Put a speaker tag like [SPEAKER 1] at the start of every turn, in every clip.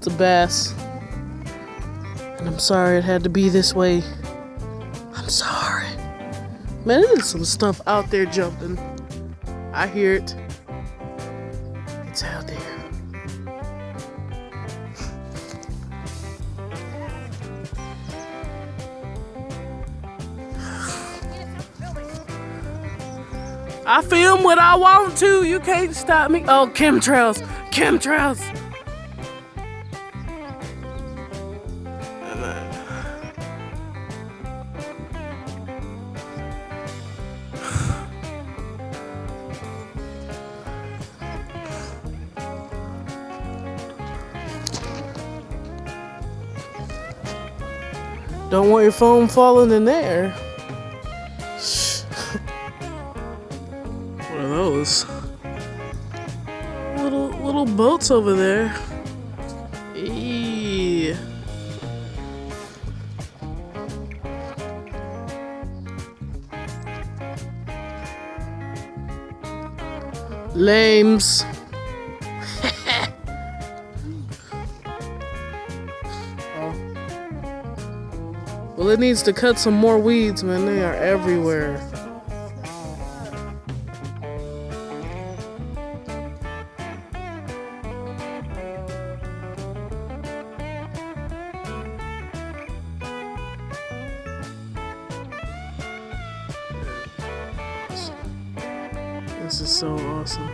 [SPEAKER 1] It's a bass. And I'm sorry it had to be this way. I'm sorry. Man, there's some stuff out there jumping. I hear it. It's out there. I film what I want to. You can't stop me. Oh, chemtrails. Chemtrails. Don't want your phone falling in there. What are those? Little boats over there. Eee. Lames. Well, it needs to cut some more weeds, man. They are everywhere. This is so awesome.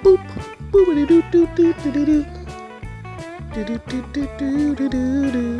[SPEAKER 1] Boop, boopity doo doo doo doo doo doo doo doo doo doo doo doo doo.